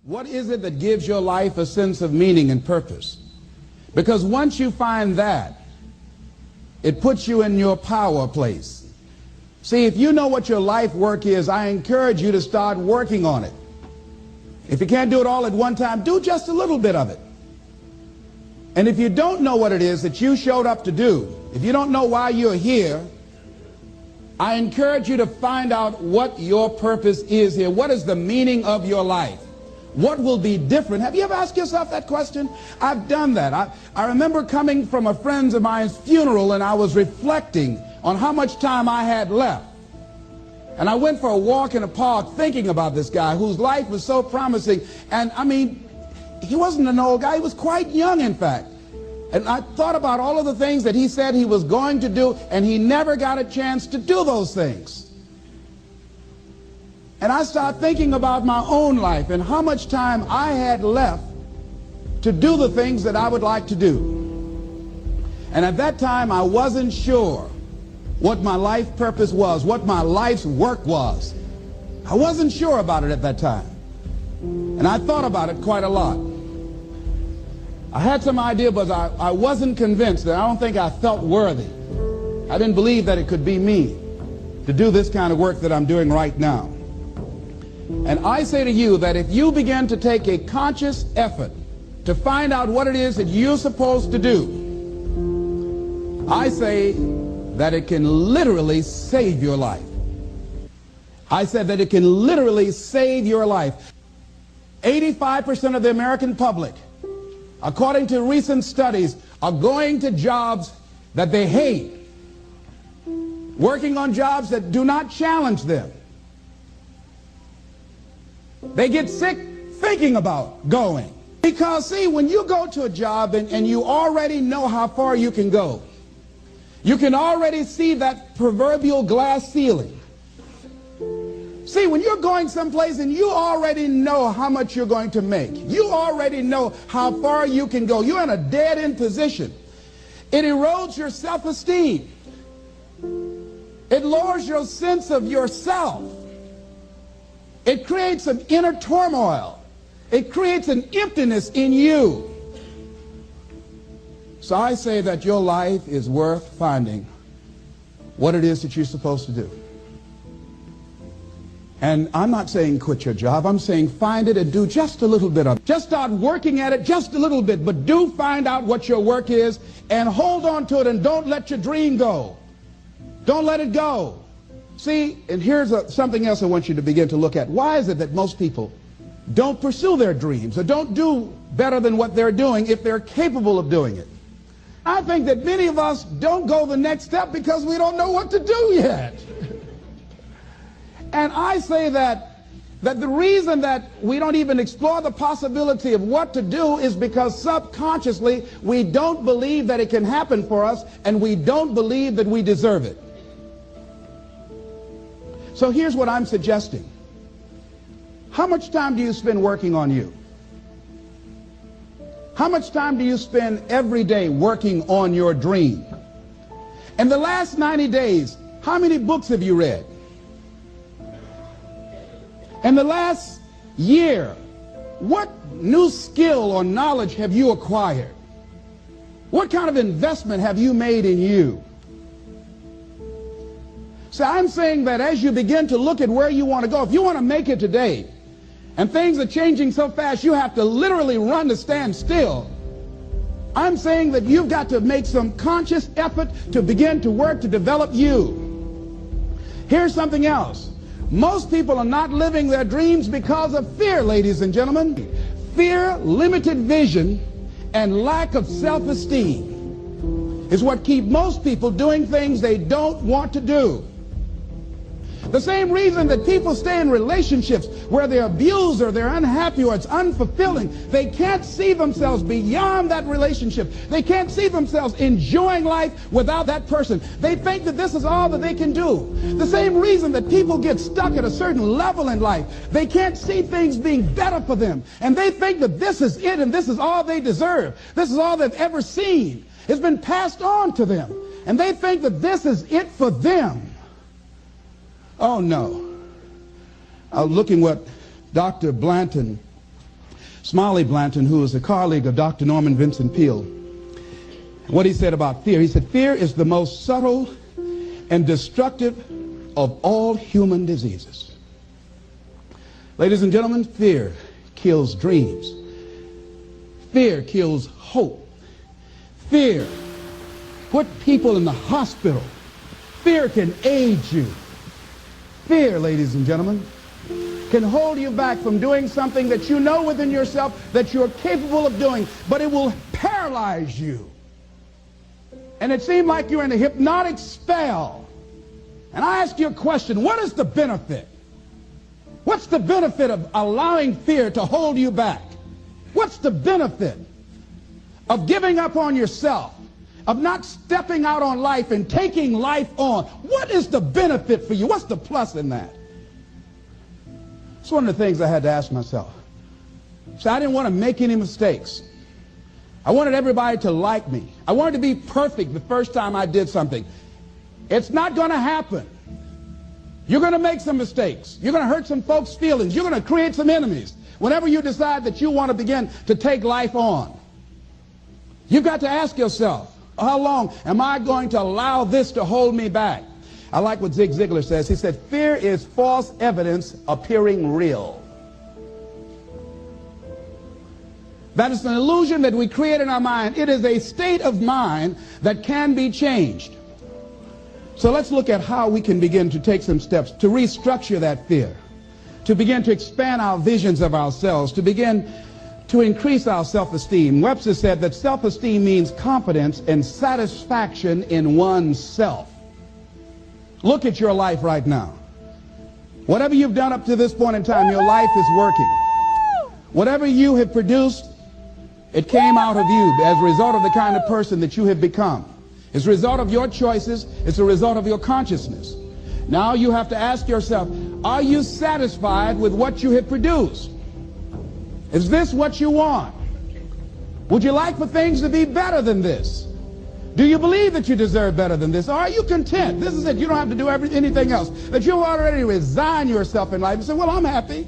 What is it that gives your life a sense of meaning and purpose? Because once you find that, it puts you in your power place. See, if you know what your life work is, I encourage you to start working on it. If you can't do it all at one time, do just a little bit of it. And if you don't know what it is that you showed up to do, if you don't know why you're here, I encourage you to find out what your purpose is here. What is the meaning of your life? What will be different? Have you ever asked yourself that question? I've done that. I remember coming from a friend of mine's funeral, and I was reflecting on how much time I had left. And I went for a walk in a park thinking about this guy whose life was so promising. And I mean, he wasn't an old guy. He was quite young, in fact. And I thought about all of the things that he said he was going to do, and he never got a chance to do those things. And I started thinking about my own life and how much time I had left to do the things that I would like to do. And at that time, I wasn't sure what my life purpose was, what my life's work was. I wasn't sure about it at that time. And I thought about it quite a lot. I had some idea, but I wasn't convinced. That I don't think I felt worthy. I didn't believe that it could be me to do this kind of work that I'm doing right now. And I say to you that if you begin to take a conscious effort to find out what it is that you're supposed to do, I say that it can literally save your life. I said that it can literally save your life. 85% of the American public, according to recent studies, are going to jobs that they hate, working on jobs that do not challenge them. They get sick thinking about going. Because, see, when you go to a job and you already know how far you can go, you can already see that proverbial glass ceiling. See, when you're going someplace and you already know how much you're going to make, you already know how far you can go, you're in a dead-end position. It erodes your self-esteem. It lowers your sense of yourself. It creates an inner turmoil. It creates an emptiness in you. So I say that your life is worth finding what it is that you're supposed to do. And I'm not saying quit your job. I'm saying find it and do just a little bit of it. Just start working at it just a little bit, but do find out what your work is and hold on to it, and don't let your dream go. Don't let it go. See, and here's something else I want you to begin to look at. Why is it that most people don't pursue their dreams or don't do better than what they're doing if they're capable of doing it? I think that many of us don't go the next step because we don't know what to do yet. And I say that the reason that we don't even explore the possibility of what to do is because subconsciously we don't believe that it can happen for us, and we don't believe that we deserve it. So here's what I'm suggesting. How much time do you spend working on you? How much time do you spend every day working on your dream? In the last 90 days, how many books have you read? In the last year, what new skill or knowledge have you acquired? What kind of investment have you made in you? So I'm saying that as you begin to look at where you want to go, if you want to make it today, and things are changing so fast you have to literally run to stand still, I'm saying that you've got to make some conscious effort to begin to work to develop you. Here's something else. Most people are not living their dreams because of fear, ladies and gentlemen. Fear, limited vision, and lack of self-esteem is what keep most people doing things they don't want to do. The same reason that people stay in relationships where they're abused or they're unhappy or it's unfulfilling, they can't see themselves beyond that relationship. They can't see themselves enjoying life without that person. They think that this is all that they can do. The same reason that people get stuck at a certain level in life, they can't see things being better for them. And they think that this is it and this is all they deserve. This is all they've ever seen. It's been passed on to them. And they think that this is it for them. Oh no. I was looking what Dr. Blanton Smiley Blanton, who is a colleague of Dr. Norman Vincent Peale. What he said about fear, he said, fear is the most subtle and destructive of all human diseases. Ladies and gentlemen, fear kills dreams. Fear kills hope. Fear put people in the hospital. Fear can age you. Fear, ladies and gentlemen, can hold you back from doing something that you know within yourself that you're capable of doing, but it will paralyze you. And it seemed like you're in a hypnotic spell. And I ask you a question, what is the benefit? What's the benefit of allowing fear to hold you back? What's the benefit of giving up on yourself, of not stepping out on life and taking life on? What is the benefit for you? What's the plus in that? It's one of the things I had to ask myself. So I didn't want to make any mistakes. I wanted everybody to like me. I wanted to be perfect the first time I did something. It's not going to happen. You're going to make some mistakes. You're going to hurt some folks' feelings. You're going to create some enemies whenever you decide that you want to begin to take life on. You've got to ask yourself, how long am I going to allow this to hold me back? I like what Zig Ziglar says. He said, fear is false evidence appearing real. That is an illusion that we create in our mind. It is a state of mind that can be changed. So let's look at how we can begin to take some steps to restructure that fear, to begin to expand our visions of ourselves, to begin to increase our self-esteem. Webster said that self-esteem means confidence and satisfaction in oneself. Look at your life right now. Whatever you've done up to this point in time, your life is working. Whatever you have produced, it came out of you as a result of the kind of person that you have become. It's a result of your choices. It's a result of your consciousness. Now you have to ask yourself, are you satisfied with what you have produced? Is this what you want? Would you like for things to be better than this? Do you believe that you deserve better than this? Or are you content? This is it. You don't have to do anything else. That you already resign yourself in life and say, well, I'm happy.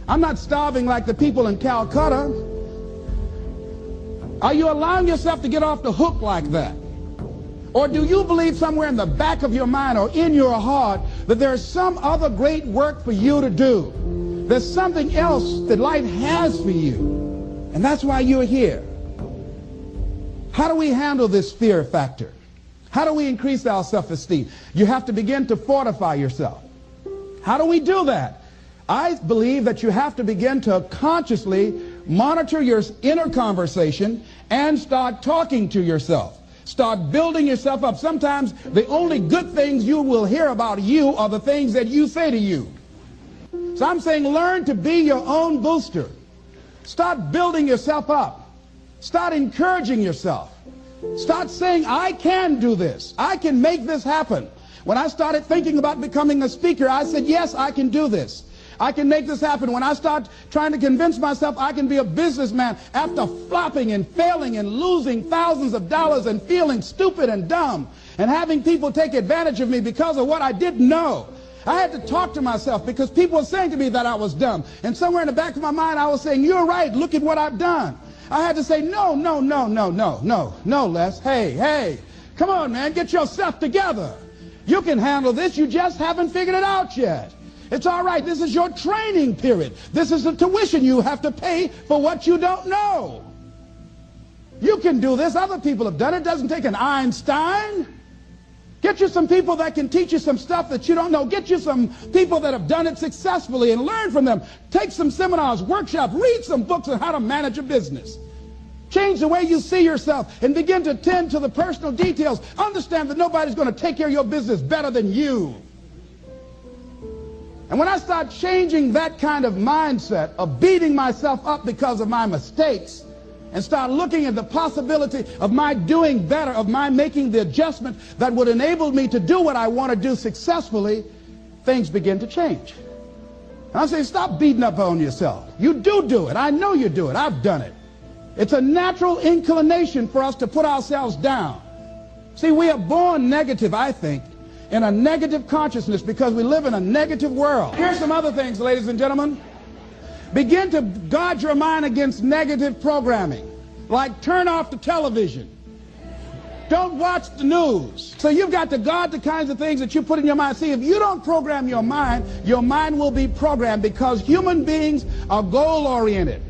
I'm not starving like the people in Calcutta. Are you allowing yourself to get off the hook like that? Or do you believe somewhere in the back of your mind or in your heart that there's some other great work for you to do? There's something else that life has for you. And that's why you're here. How do we handle this fear factor? How do we increase our self-esteem? You have to begin to fortify yourself. How do we do that? I believe that you have to begin to consciously monitor your inner conversation and start talking to yourself. Start building yourself up. Sometimes the only good things you will hear about you are the things that you say to you. So I'm saying learn to be your own booster. Start building yourself up. Start encouraging yourself. Start saying, I can do this. I can make this happen. When I started thinking about becoming a speaker, I said, yes, I can do this. I can make this happen. When I start trying to convince myself I can be a businessman after flopping and failing and losing thousands of dollars and feeling stupid and dumb and having people take advantage of me because of what I didn't know, I had to talk to myself because people were saying to me that I was dumb. And somewhere in the back of my mind I was saying, you're right, look at what I've done. I had to say, no, Les. Hey, come on, man, get yourself together. You can handle this, you just haven't figured it out yet. It's all right. This is your training period. This is the tuition you have to pay for what you don't know. You can do this. Other people have done it. It doesn't take an Einstein. Get you some people that can teach you some stuff that you don't know. Get you some people that have done it successfully and learn from them. Take some seminars, workshops, read some books on how to manage a business. Change the way you see yourself and begin to tend to the personal details. Understand that nobody's going to take care of your business better than you. And when I start changing that kind of mindset of beating myself up because of my mistakes and start looking at the possibility of my doing better, of my making the adjustment that would enable me to do what I want to do successfully, things begin to change. And I say, stop beating up on yourself. You do it. I know you do it. I've done it. It's a natural inclination for us to put ourselves down. See, we are born negative, I think, in a negative consciousness because we live in a negative world. Here's some other things, ladies and gentlemen. Begin to guard your mind against negative programming, like turn off the television. Don't watch the news. So you've got to guard the kinds of things that you put in your mind. See, if you don't program your mind will be programmed, because human beings are goal-oriented.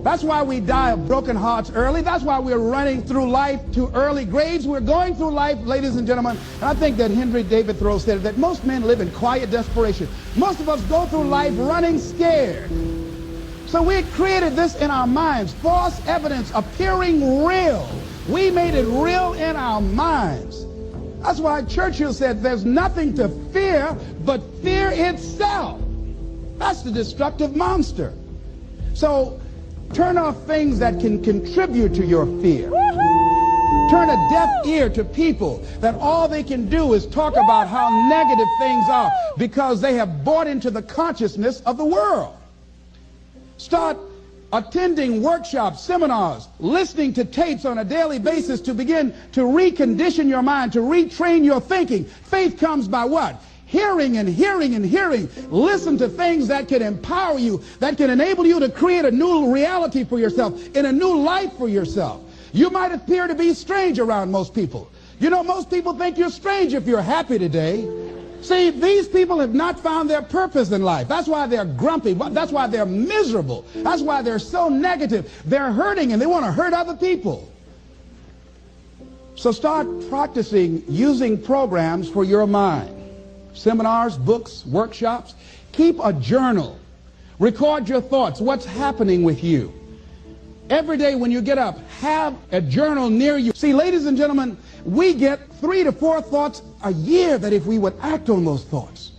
That's why we die of broken hearts early. That's why we're running through life to early graves. We're going through life, ladies and gentlemen. And I think that Henry David Thoreau said that most men live in quiet desperation. Most of us go through life running scared. So we created this in our minds, false evidence appearing real. We made it real in our minds. That's why Churchill said there's nothing to fear but fear itself. That's the destructive monster. So turn off things that can contribute to your fear. Turn a deaf ear to people that all they can do is talk about how negative things are, because they have bought into the consciousness of the world. Start attending workshops, seminars, listening to tapes on a daily basis to begin to recondition your mind, to retrain your thinking. Faith comes by what? Hearing and hearing and hearing. Listen to things that can empower you, that can enable you to create a new reality for yourself, in a new life for yourself. You might appear to be strange around most people. You know, most people think you're strange if you're happy today. See, these people have not found their purpose in life. That's why they're grumpy. That's why they're miserable. That's why they're so negative. They're hurting and they want to hurt other people. So start practicing using programs for your mind. Seminars, books, workshops. Keep a journal. Record your thoughts. What's happening with you? Every day when you get up, have a journal near you. See, ladies and gentlemen, we get 3 to 4 thoughts a year that if we would act on those thoughts,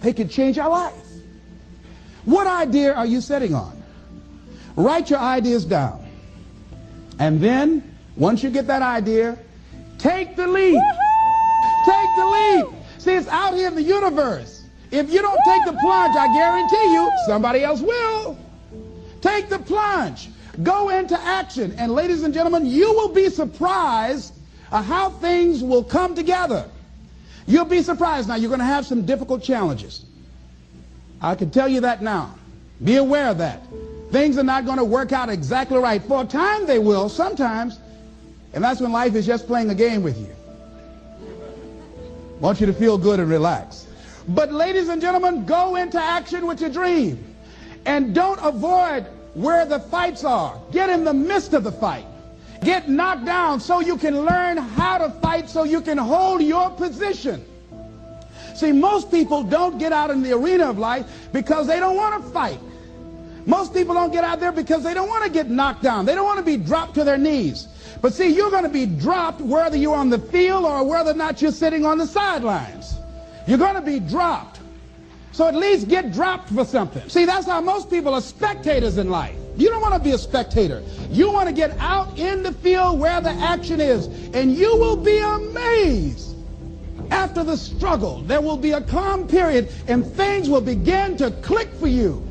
they could change our life. What idea are you sitting on? Write your ideas down. And then, once you get that idea, take the leap. Take the leap. See, it's out here in the universe. If you don't take the plunge, I guarantee you, somebody else will. Take the plunge. Go into action. And ladies and gentlemen, you will be surprised how things will come together. You'll be surprised. Now, you're going to have some difficult challenges. I can tell you that now. Be aware of that. Things are not going to work out exactly right. For a time they will, sometimes. And that's when life is just playing a game with you. Want you to feel good and relax. But ladies and gentlemen, go into action with your dream. And don't avoid where the fights are. Get in the midst of the fight. Get knocked down so you can learn how to fight, so you can hold your position. See, most people don't get out in the arena of life because they don't want to fight. Most people don't get out there because they don't want to get knocked down. They don't want to be dropped to their knees. But see, you're going to be dropped whether you're on the field or whether or not you're sitting on the sidelines. You're going to be dropped. So at least get dropped for something. See, that's how most people are spectators in life. You don't want to be a spectator. You want to get out in the field where the action is. And you will be amazed. After the struggle, there will be a calm period and things will begin to click for you.